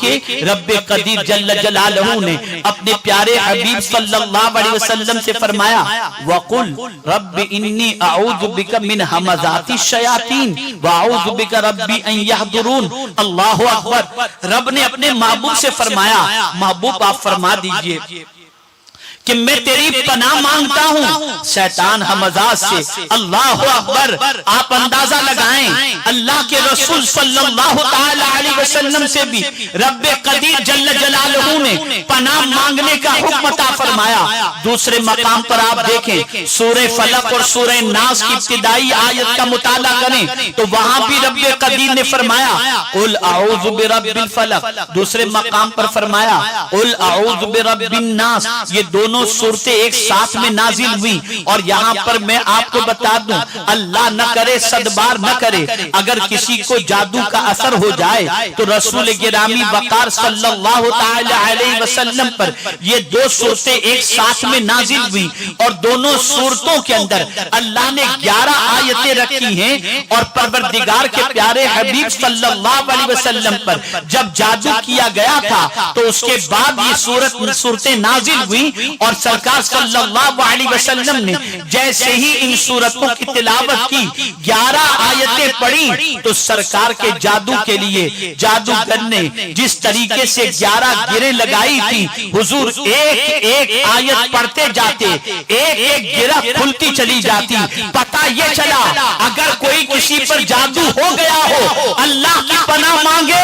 देके रब्बे कदीर जल्ल जलालहू ने अपने प्यारे हबीब सल्लल्लाहु अलैहि वसल्लम से फरमाया, वकुल रब्बी इन्नी अऊज़ु बिका मिन हमज़ाति शयातीन व अऊज़ु बिका रब्बी अन यहदुरून। अल्लाहु अकबर। रब ने अपने महबूब से फरमाया, महबूब आप फरमा दीजिए कि मैं तेरी पनाह मांगता हूँ शैतान हमज़ात से। अल्लाह अकबर। आप अंदाजा लगाएं, अल्लाह के रसूल सल्लल्लाहु ताला अलैहि वसल्लम से भी रब्बे कदीर जल्ल जलालहू ने पनाह मांगने का हुक्म अता फरमाया। दूसरे मकाम पर आप देखें सूरह फलक और सूरह नास की इब्तिदाई आयत का मुताला करें तो वहां भी रब्बे कदीर ने फरमाया कुल अऊज़ु बिरब्बिल फलक। दूसरे मकाम पर फरमाया कुल अऊज़ु बिरब्बिन नास। ये दोनों सूरतें एक साथ में नाजिल हुई। और यहाँ पर मैं आपको बता दूं, अल्लाह न करे सदबार न करे, अगर किसी को जादू का असर हो जाए तो रसूल गिरामी वकार सल्लल्लाहु ताला अलैहि वसल्लम पर ये दो सूरतें एक साथ में नाजिल हुई। और दोनों सूरतों के अंदर अल्लाह ने 11 आयतें रखी हैं। और परवरदिगार के प्यारे हबीब सल्लल्लाहु अलैहि वसल्लम पर जब जादू किया गया था तो उसके बाद ये सूरतें नाजिल हुई। और सरकार सल्लल्लाहु अलैहि वसल्लम ने जैसे ही इन सूरतों की तिलावत की 11 आयतें पढ़ी तो सरकार के जादू के लिए जादूगर ने जिस तरीके से 11 गिरें लगाई थी, हुजूर एक एक आयत पढ़ते जाते, एक एक गिरा खुलती चली जाती। पता ये चला अगर कोई किसी पर जादू हो गया हो अल्लाह की पनाह मांगे,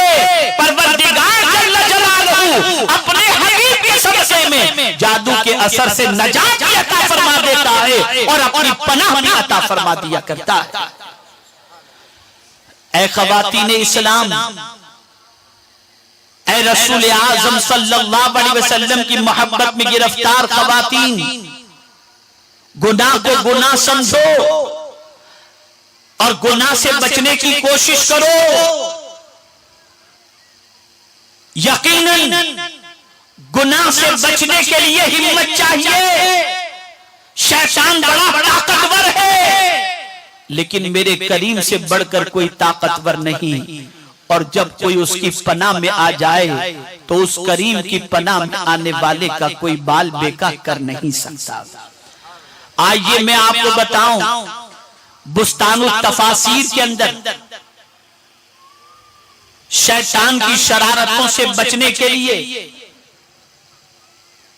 परवरदिगार जल्ल जलालहू अपने हबीब के सदक़े में जादू के असर से नजात भी अता फरमा देता है और अपनी पनाह भी अता फरमा दिया करता है। ऐ ख़वातीने इस्लाम, ऐ रसूल आज़म सल्लल्लाहु अलैहि वसल्लम की मोहब्बत में गिरफ्तार ख़वातीन, गुनाह को गुनाह समझो और गुनाह से बचने की कोशिश करो। यकीनन गुनाह से बचने के लिए हिम्मत चाहिए। शैतान बड़ा ताकतवर है लेकिन मेरे करीम से बढ़कर कोई ताकतवर नहीं। और जब कोई उसकी पनाह में आ जाए तो उस करीम की पनाह में आने वाले का कोई बाल बेका कर नहीं सकता। आइए मैं आपको बताऊं, बुस्तानुल तफासीर के अंदर शैतान की शरारतों से बचने के लिए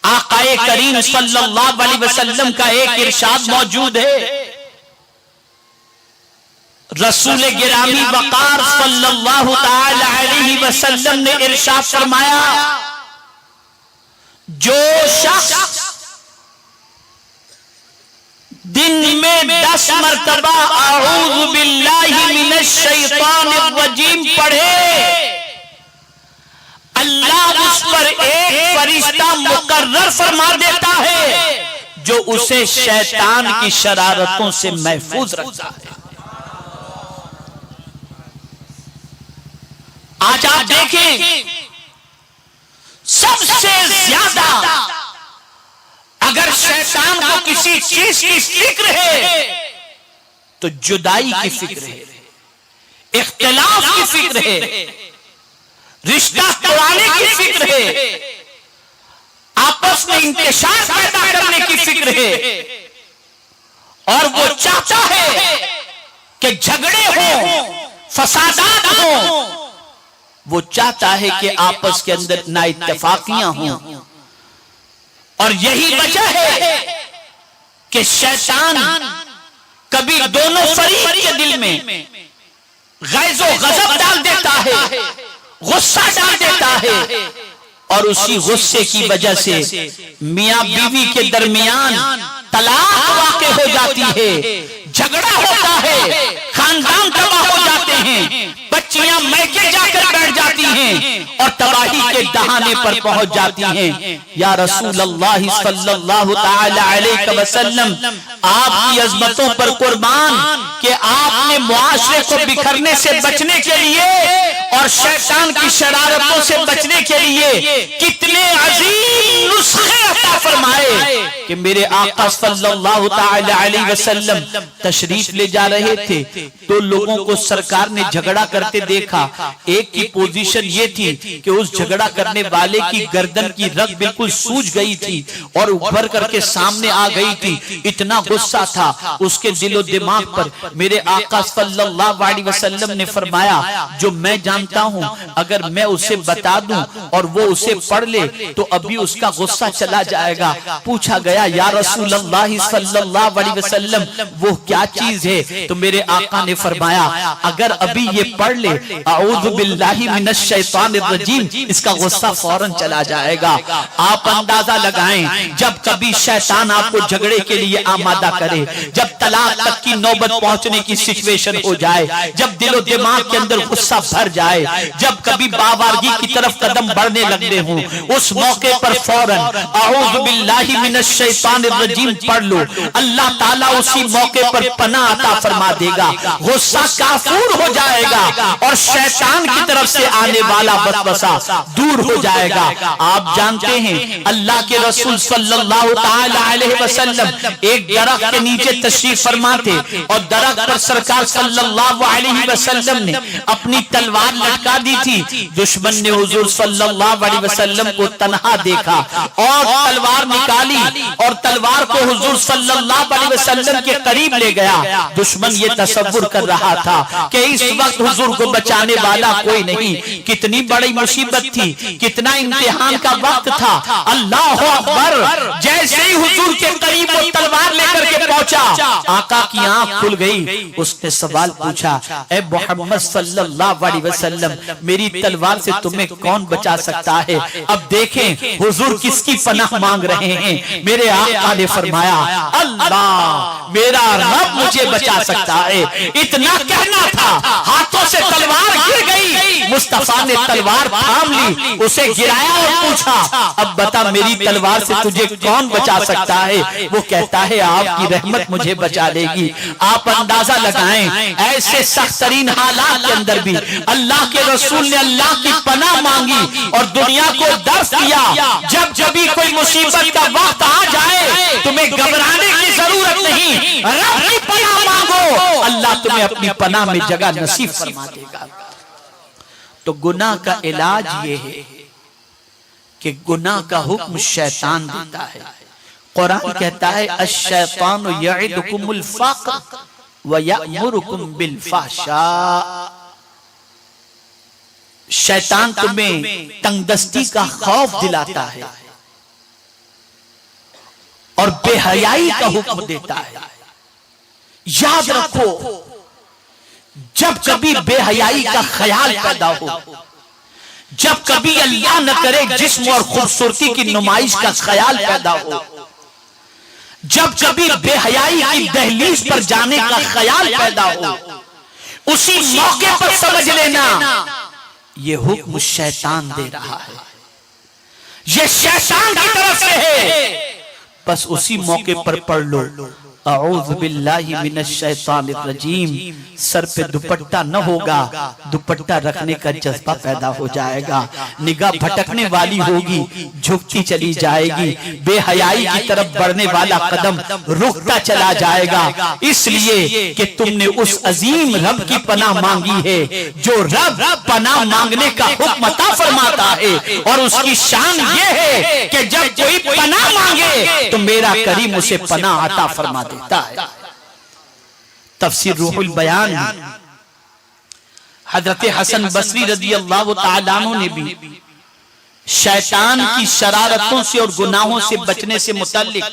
आकाए करीम सल्लल्लाहु अलैहि वसल्लम का एक इरशाद मौजूद है। रसूल गिरामी वकार सल्लल्लाहु ताला अलैहि वसल्लम ने इरशाद फरमाया, जो शख्स दिन में 10 मरतबा अऊज़ु बिल्लाहि मिनश शैतानिर रजीम पढ़े, अल्लाह उस पर एक फरिश्ता मुकर्रर फरमा देता है जो उसे शैतान की शरारतों से महफूज रखता है। आज आप देखें सबसे ज्यादा अगर शैतान को किसी चीज की फिक्र है तो जुदाई की फिक्र है, इख्तिलाफ की फिक्र है, रिश्ता तोड़ने की फिक्र है, आपस में इंतशार पैदा करने की फिक्र है। और वो चाहता है कि झगड़े हो, फसादात हो, वो चाहता है कि आपस के अंदर नाइत्तेफाकियां हों। और यही वजह है कि शैतान कभी दोनों फरीक के दिल में गैज़ो गज़ब डाल देता है, गुस्सा डाल देता है। और उसी गुस्से की वजह से मियां बीवी के दरमियान तलाक वाक़े हो जाती है, झगड़ा होता है, खानदान तबाह हो जाते हैं, बच्चियां मैके जाकर बैठ जाती हैं और तबाही के दहाने पर पहुंच जाती हैं। या रसूल अल्लाह सल्लल्लाहु ताला अलैहि वसल्लम, आपकी अज़मतों पर कुर्बान कि आपने मुआशरे को बिखरने से बचने के लिए और शैतान की शरारतों से बचने के लिए कितने अजीम नुस्खे अता अता फरमाए कि मेरे आका सल्लल्लाहु ताला अलैहि वसल्लम तशरीफ ले जा रहे थे तो लोगों को सरकार ने झगड़ा करते देखा। एक की पोजीशन ये थी कि उस झगड़ा करने वाले की गर्दन की रग बिल्कुल सूज गई थी और उभर करके सामने आ गई थी। इतना गुस्सा था उसके दिलो दिमाग पर। मेरे आका सल्लल्लाहु अलैहि वसल्लम ने फरमाया जो मैं जानता हूं अगर मैं उसे बता दूं और वो उसे पढ़ ले तो अभी उसका गुस्सा चला जाएगा। पूछा गया या रसूल अल्लाह सल्लल्लाहु अलैहि वसल्लम वो क्या चीज है? तो मेरे आका ने फरमाया अगर अभी ये पढ़ ले अऊज़ु बिल्लाहि मिनश शैतानिर रजीम इसका गुस्सा फौरन चला जाएगा। आप अंदाजा लगाएं जब कभी शैतान आपको झगड़े के लिए आमादा करे, जब तलाक तक की नौबत पहुंचने की सिचुएशन हो जाए, जब दिलो दिमाग के अंदर गुस्सा भर जाए, जब कभी बावारगी की तरफ कदम बढ़ने लगने हो, उस मौके पर फौरन अऊज़ु बिल्लाहि मिनश शैतानिर रजीम पढ़ लो। अल्लाह ताला उसी मौके पर पनाह अता फरमा देगा, गुस्सा काफूर हो जाएगा और शैतान की तरफ से आने वाला वसवसा दूर हो जाएगा। आप जानते हैं अल्लाह के रसूल सल्लल्लाहु ताला अलैहि वसल्लम एक दरख्त के नीचे तशरीफ फरमा थे और दरख्त पर सरकार सल्लल्लाहु अलैहि वसल्लम ने अपनी तलवार लटका दी थी। दुश्मन ने हुजूर सल्लल्लाहु अलैहि वसल्लम को तन्हा देखा और तलवार निकाली और तलवार को हुजूर सल्लल्लाहु अलैहि वसल्लम के करीब ले गया। दुश्मन ये तसव्वुर कर रहा था कि इस वक्त हुजूर को बचाने वाला कोई नहीं। कितनी बड़ी मुसीबत थी, कितना इम्तिहान का वक्त था। अल्लाह अकबर। जैसे ही हुजूर के करीब वो तलवार लेकर के पहुंचा आका की आंख खुल गई। उसने सवाल पूछा ए मोहम्मद सल्लल्लाहु अलैहि वसल्लम मेरी तलवार से तुम्हें कौन बचा सकता है? अब देखें हुजूर किसकी पनाह मांग रहे हैं। मेरे आका ने फरमाया अल्लाह मेरा रब मुझे बचा सकता है। इतना कहना था हाथों से तलवार गिर गई। मुस्तफा ने तलवार थाम ली, उसे गिराया और पूछा अब बता मेरी तलवार से तुझे कौन बचा सकता है? वो कहता है आपकी रहमत मुझे बचा लेगी। आप अंदाजा लगाएं ऐसे सख्त तरीन हालात के अंदर भी अल्लाह के रसूल ने अल्लाह की पनाह मांगी और दुनिया को दर्श दिया जब जभी कोई मुसीबत का वक्त आ जाए तुम्हें घबराने की जरूरत नहीं, रब की पनाह मांगो, अल्लाह तुम्हें अपनी पनाह में जगह नसीब फरमा देगा। तो गुनाह का इलाज ये है कि गुनाह का हुक्म शैतान देता है। कुरान कहता है अश-शैतानु यइदुकुमुल फ़क़्र व यअमुरुकुम बिल फ़हशा। शैतान तुम्हें तंगदस्ती का खौफ दिलाता है और बेहयाई का हुक्म देता है। याद रखो जब कभी बेहयाई का ख्याल पैदा हो, जब कभी अल्लाह न करे जिस्म और खूबसूरती की नुमाइश का ख्याल पैदा हो, जब कभी बेहयाई की दहलीज पर जाने का ख्याल पैदा हो, उसी मौके पर समझ लेना ये हुक्म शैतान दे रहा है, ये शैतान की तरफ से है। बस उसी मौके पर पढ़ लो अऊज़ु बिल्लाहि मिनश शैतानिर रजीम। सर पे दुपट्टा न होगा, दुपट्टा रखने का जज्बा पैदा हो जाएगा, निगाह भटकने वाली होगी, झुकती चली जाएगी, बेहयाई की तरफ बढ़ने वाला कदम रुकता चला जाएगा। इसलिए कि तुमने उस अजीम रब की पनाह मांगी है जो रब पनाह मांगने का हुक्म अता फरमाता है और उसकी शान ये है कि जब कोई पनाह मांगे तो मेरा करीम उसे पनाह अता फरमा देता है। तफसीर रूहुल बयान हजरत हसन बसरी रज़ियल्लाहु ताला अन्हु ने भी शैतान की शरारतों से और गुनाहों से बचने से मुतल्लिक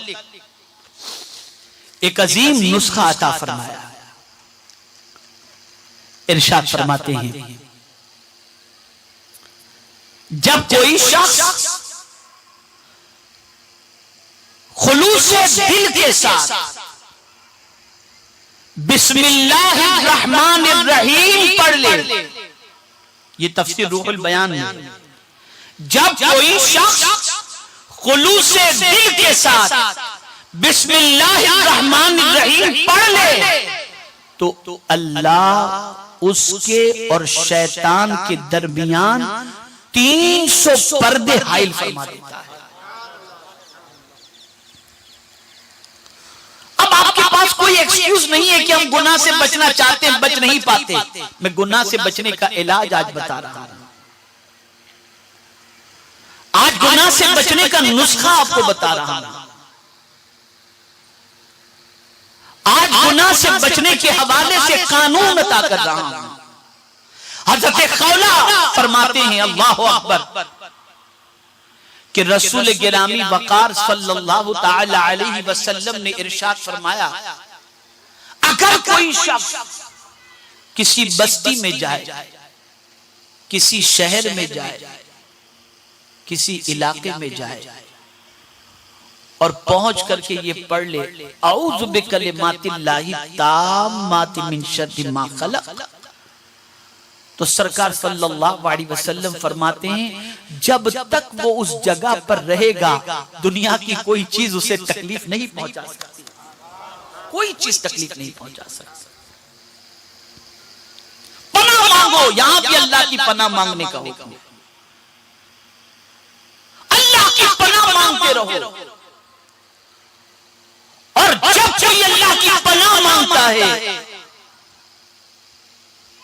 एक अजीम नुस्खा अता फरमाया। इरशाद फरमाते हैं जब कोई शख्स खुलूस दिल के साथ बिस्मिल्लाहिर्रहमानिर्रहीम पढ़ ले, ये तफसीर रूहुल बयान में, जब कोई शख्स खुलूस दिल के साथ बिस्मिल्लाहिर्रहमानिर्रहीम पढ़ ले तो अल्लाह उसके और शैतान के दरमियान 300 पर्दे हाइल फरमा देता है। पास कोई एक्सक्यूज नहीं है कि हम गुनाह से बचना चाहते हैं, बच नहीं पाते। मैं गुनाह से बचने का इलाज आज बता रहा हूं। आज गुनाह से बचने का नुस्खा आपको बता रहा हूं। आज गुनाह से बचने के हवाले से कानून अता कर रहा हूं। हजरत खौला फरमाते हैं, अल्लाह अकबर, कि रसूल गिरामी वकार सल्लल्लाहु ताला अलैहि वसल्लम ने इरशाद फरमाया, अगर कोई शख्स किसी बस्ती में जाए, किसी शहर में जाए, किसी इलाके में जाए और पहुंच करके ये पढ़ ले, औज़ु बिकलिमातिल्लाहि ताम्माति मिन शर्रि मा खलक़, तो सरकार सल्लल्लाहु अलैहि वसल्लम फरमाते हैं, जब तक वो उस जगह पर रहेगा दुनिया की कोई चीज उसे तकलीफ नहीं पहुंचा सकती, कोई चीज तकलीफ नहीं पहुंचा सकती। पनाह मांगो, यहां भी अल्लाह की पनाह मांगने का हुक्म, अल्लाह की पनाह मांगते रहो। और जब कोई अल्लाह की पनाह मांगता है,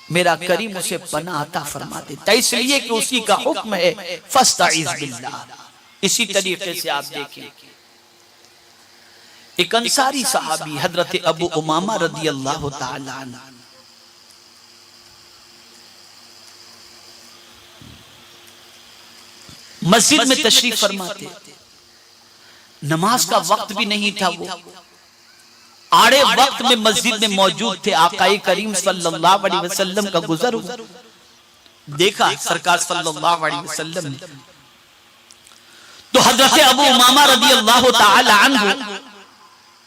मेरा करीम उसे पनाह अता फरमा देता है, इसलिए कि उसी का हुक्म है फस्तईज़ बिल्लाह। इसी तरीके से आप देखिए, एक अंसारी सहाबी हजरत अबू उमामा रदी अल्लाह ताला अन्हु, मस्जिद में तशरीफ फरमाते, नमाज का वक्त भी नहीं था, वो आड़े वक्त में मस्जिद में मौजूद थे। आकाए करीम सल्लल्लाहु अलैहि वसल्लम का गुजर हुआ, देखा सरकार सल्लल्लाहु अलैहि वसल्लम ने, तो हजरत अबू उमामा रदी अल्लाह ताला अन्हु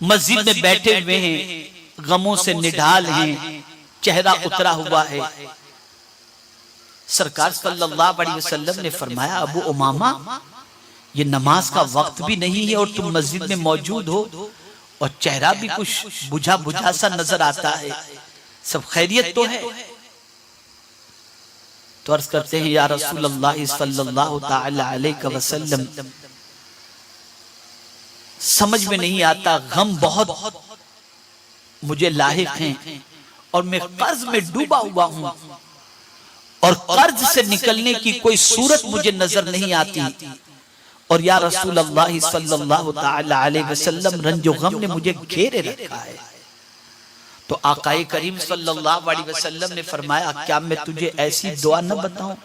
मस्जिद में बैठे हुए हैं, गमों से निढाल हैं, चेहरा उतरा हुआ है। सरकार सल्लल्लाहु अलैहि वसल्लम ने फरमाया, अबू उमामा, ये नमाज का वक्त भी नहीं है और तुम मस्जिद में मौजूद हो और चेहरा भी कुछ बुझा बुझा सा नजर आता है, सब खैरियत तो है? तो अर्ज करते हैं, या रसूल अल्लाह सल्लल्लाहु ताला अलैहि वसल्लम, समझ में नहीं आता, गम बहुत मुझे लाहिक हैं और मैं कर्ज में डूबा हुआ हूं और कर्ज से निकलने की कोई सूरत मुझे नजर नहीं आती, और या रसूल अल्लाह सल्लल्लाहु ताला अलैहि वसल्लम, रंजो गम ने मुझे घेरे रखा है। तो आकाए करीम सल्लल्लाहु अलैहि वसल्लम ने फरमाया, क्या मैं तुझे ऐसी दुआ न बताऊं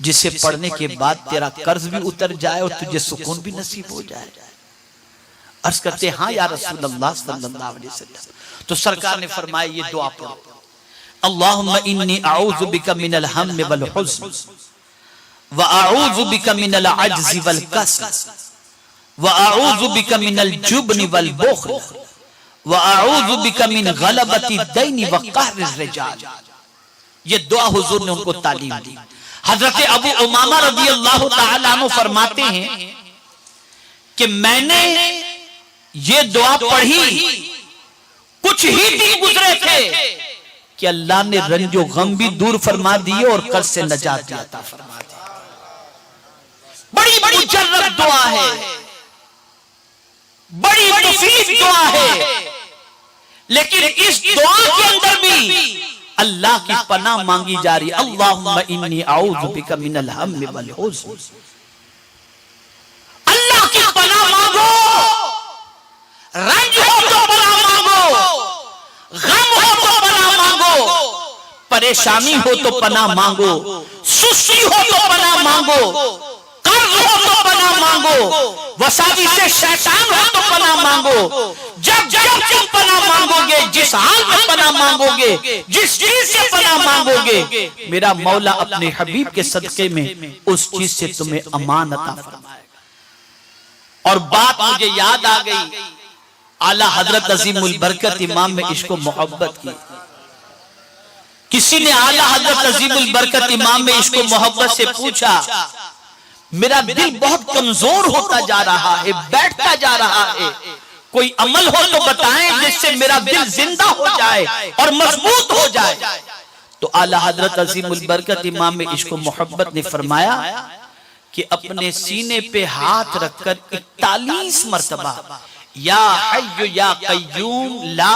जिसे पढ़ने के बाद तेरा कर्ज भी उतर जाए और तुझे सुकून भी नसीब हो जाए? अर्ज करते, हाँ या रसूल अल्लाह सल्लल्लाहु अलैहि वसल्लम। तो सरकार ने फरमाया, ये दुआ पढ़ो, अल्लाहुम्मा इन्नी अऊज़ु बिका मिनल हम्म वल हुज़्न व अऊज़ु बिका मिनल अज्ज़ि वल कस्ल व अऊज़ु बिका मिनल जुब्न वल बुख़्ल व अऊज़ु बिका मिन गलबति दैन व क़हरि रिजाल। ये दुआ हुजूर ने उनको तालीम दी। हजरत अबू उमामा रज़ी अल्लाह तआला अन्हु फरमाते हैं कि मैंने ये दुआ पढ़ी, कुछ ही दिन गुजरे थे कि अल्लाह ने रंजो गम भी दूर फरमा दिए और कर्ज से नजात अता फरमा दी। बड़ी बड़ी मुजर्रब दुआ है, बड़ी मुफीद दुआ है, लेकिन इस दुआ के अंदर भी अल्लाह की पनाह मांगी जा रही। अल्लाहुम्मा इन्नी अऊज़ु बिका मिनल हम्म वल हुज़्न। अल्लाह की पनाह मांगो, रंज हो तो पनाह मांगो, गम हो तो पनाह मांगो, परेशानी हो तो पनाह मांगो, सुस्ती हो तो पनाह मांगो, कर्ज हो तो पनाह मांगो, वसावी से शैतान हो तो पनाह मांगो। जब जब तुम पनाह मांगोगे, जिस हाल में पनाह मांगोगे, जिस चीज से पनाह मांगोगे, मेरा मौला अपने हबीब के सदके में उस चीज से तुम्हें अमान अता फरमाएगा। और बात मुझे याद आ गई, आला हजरत अजीमुल बरकत इमाम में इश्को मोहब्बत की। किसी ने आला हजरत अजीमुल बरकत इमाम में इश्को मोहब्बत से पूछा, मेरा दिल बहुत कमजोर होता जा रहा है, बैठता जा रहा है, कोई अमल हो तो बताएं जिससे मेरा दिल जिंदा हो जाए और मजबूत हो जाए। तो आला हजरत अजीमुल बरकत इमाम में इश्को मोहब्बत ने फरमाया कि अपने सीने पे हाथ रखकर 41 मरतबा या हय्यु या कय्यूम ला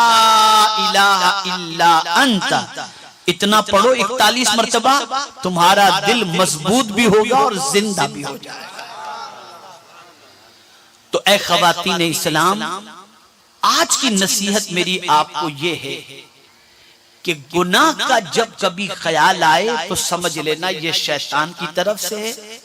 इलाहा इल्ला अंता। इतना पढ़ो 41 मर्तबा, तुम्हारा दिल मजबूत भी होगा और जिंदा भी हो जाएगा। तो ऐ ख़वातीन इस्लाम, आज की नसीहत मेरी आपको ये है कि गुनाह का जब कभी ख्याल आए तो समझ लेना ये शैतान की तरफ से है।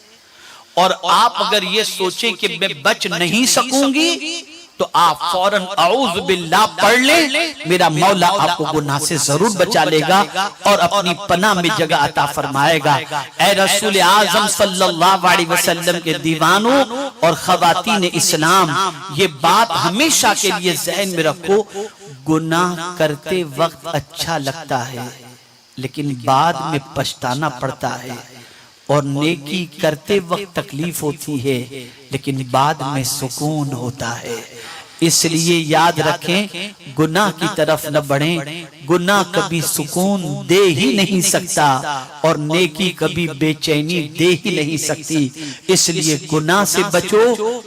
और आप अगर ये सोचे कि मैं बच नहीं सकूंगी तो आप फौरन औज़ बिल्लाह पढ़ लें, मेरा मौला आपको गुनाह से जरूर बचा लेगा और अपनी पनाह में जगह अता फरमाएगा। ऐ रसूल आज़म सल्लल्लाहु अलैहि वसल्लम के दीवानों और ख़वातीन इस्लाम, ये बात हमेशा के लिए ज़हन में रखो, गुनाह करते वक्त अच्छा लगता है लेकिन बाद में पछताना पड़ता है, और नेकी करते वक्त तकलीफ होती है लेकिन बाद में सुकून होता है। इसलिए याद रखें, गुनाह की तरफ न बढ़ें। गुनाह कभी सुकून दे ही नहीं सकता और नेकी कभी बेचैनी दे ही नहीं सकती। इसलिए गुनाह से बचो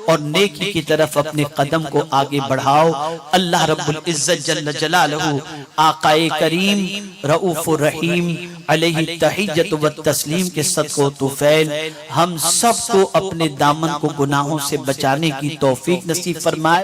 और नेकी की तरफ अपने कदम को आगे बढ़ाओ। अल्लाह रब्बुल इज्जत जल्ल जलालहू, आकाए करीम रऊफुर रहीम अलैहि तहिय्यत व तस्लीम के सदक़ो तुफैल हम सबको अपने दामन को गुनाहों से बचाने की तौफीक नसीब फरमाए।